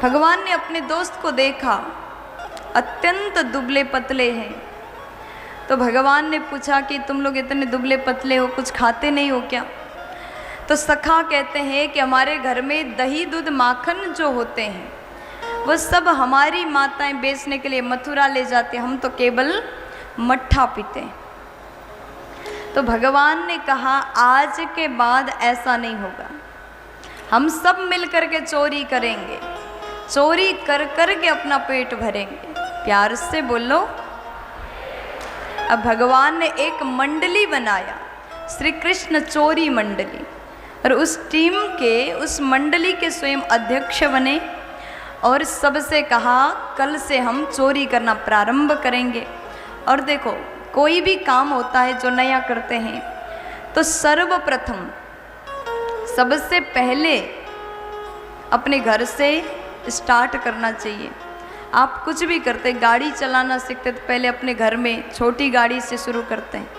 भगवान ने अपने दोस्त को देखा, अत्यंत दुबले पतले हैं। तो भगवान ने पूछा कि तुम लोग इतने दुबले पतले हो, कुछ खाते नहीं हो क्या? तो सखा कहते हैं कि हमारे घर में दही दूध माखन जो होते हैं वो सब हमारी माताएं बेचने के लिए मथुरा ले जाती हैं, हम तो केवल मट्ठा पीते हैं। तो भगवान ने कहा आज के बाद ऐसा नहीं होगा, हम सब मिल कर के चोरी करेंगे, चोरी कर कर के अपना पेट भरेंगे। प्यार से बोलो। अब भगवान ने एक मंडली बनाया, श्री कृष्ण चोरी मंडली, और उस टीम के, उस मंडली के स्वयं अध्यक्ष बने और सबसे कहा कल से हम चोरी करना प्रारंभ करेंगे। और देखो, कोई भी काम होता है जो नया करते हैं तो सर्वप्रथम सबसे पहले अपने घर से स्टार्ट करना चाहिए। आप कुछ भी करते, गाड़ी चलाना सीखते तो पहले अपने घर में छोटी गाड़ी से शुरू करते हैं।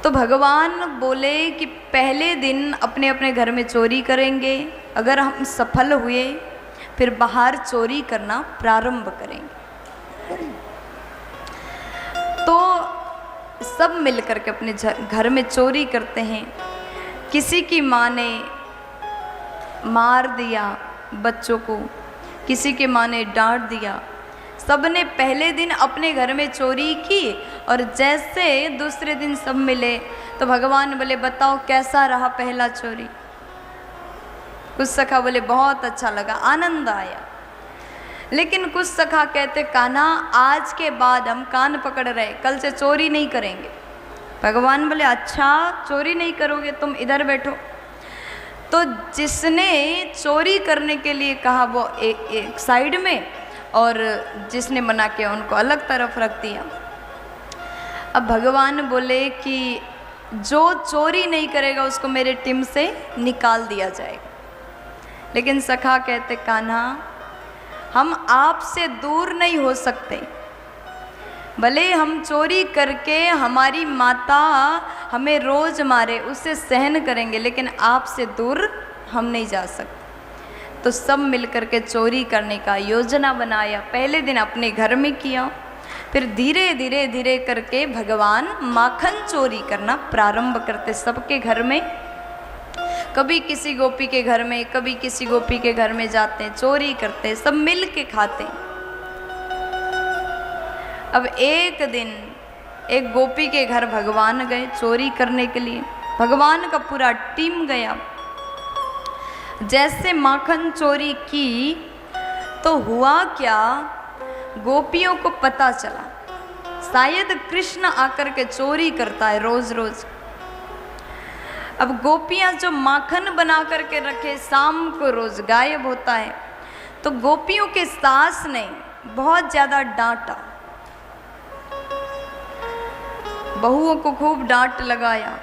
तो भगवान बोले कि पहले दिन अपने अपने घर में चोरी करेंगे, अगर हम सफल हुए फिर बाहर चोरी करना प्रारंभ करेंगे। तो सब मिलकर के अपने घर में चोरी करते हैं। किसी की माँ ने मार दिया बच्चों को, किसी के माँ ने डांट दिया। सबने पहले दिन अपने घर में चोरी की और जैसे दूसरे दिन सब मिले तो भगवान बोले बताओ कैसा रहा पहला चोरी? कुछ सखा बोले बहुत अच्छा लगा, आनंद आया। लेकिन कुछ सखा कहते कान्हा आज के बाद हम कान पकड़ रहे, कल से चोरी नहीं करेंगे। भगवान बोले अच्छा चोरी नहीं करोगे, तुम इधर बैठो। तो जिसने चोरी करने के लिए कहा वो एक साइड में और जिसने मना किया उनको अलग तरफ रख दिया। अब भगवान बोले कि जो चोरी नहीं करेगा उसको मेरे टीम से निकाल दिया जाएगा। लेकिन सखा कहते कान्हा हम आपसे दूर नहीं हो सकते, भले हम चोरी करके हमारी माता हमें रोज मारे उसे सहन करेंगे, लेकिन आपसे दूर हम नहीं जा सकते। तो सब मिलकर के चोरी करने का योजना बनाया। पहले दिन अपने घर में किया, फिर धीरे धीरे धीरे करके भगवान माखन चोरी करना प्रारंभ करते सबके घर में। कभी किसी गोपी के घर में, कभी किसी गोपी के घर में जाते हैं, चोरी करते, सब मिल के खाते हैं। अब एक दिन एक गोपी के घर भगवान गए चोरी करने के लिए। भगवान का पूरा टीम गया। जैसे माखन चोरी की तो हुआ क्या, गोपियों को पता चला शायद कृष्ण आकर के चोरी करता है रोज रोज। अब गोपियां जो माखन बना करके रखे शाम को रोज गायब होता है। तो गोपियों के सास ने बहुत ज़्यादा डांटा, बहुओं को खूब डांट लगाया,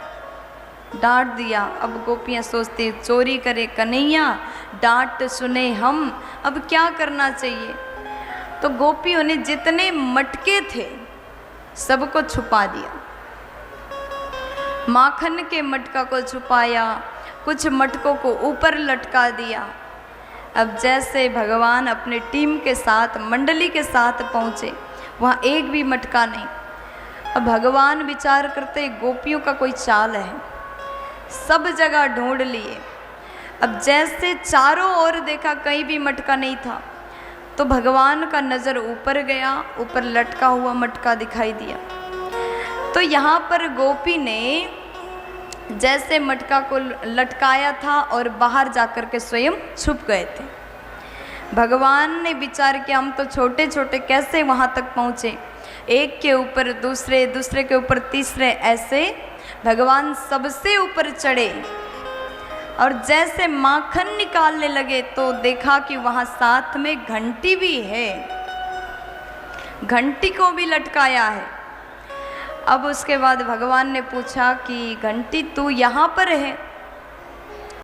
डांट दिया। अब गोपियां सोचती चोरी करे कन्हैया, डांट सुने हम, अब क्या करना चाहिए? तो गोपियों ने जितने मटके थे सबको छुपा दिया। माखन के मटका को छुपाया, कुछ मटकों को ऊपर लटका दिया। अब जैसे भगवान अपने टीम के साथ, मंडली के साथ पहुँचे, वहाँ एक भी मटका नहीं। अब भगवान विचार करते गोपियों का कोई चाल है, सब जगह ढूंढ लिए। अब जैसे चारों ओर देखा कहीं भी मटका नहीं था, तो भगवान का नज़र ऊपर गया, ऊपर लटका हुआ मटका दिखाई दिया। तो यहाँ पर गोपी ने जैसे मटका को लटकाया था और बाहर जाकर के स्वयं छुप गए थे। भगवान ने विचार किया हम तो छोटे छोटे कैसे वहाँ तक पहुँचे, एक के ऊपर दूसरे, दूसरे के ऊपर तीसरे, ऐसे भगवान सबसे ऊपर चढ़े और जैसे माखन निकालने लगे तो देखा कि वहाँ साथ में घंटी भी है, घंटी को भी लटकाया है। अब उसके बाद भगवान ने पूछा कि घंटी तू यहाँ पर है?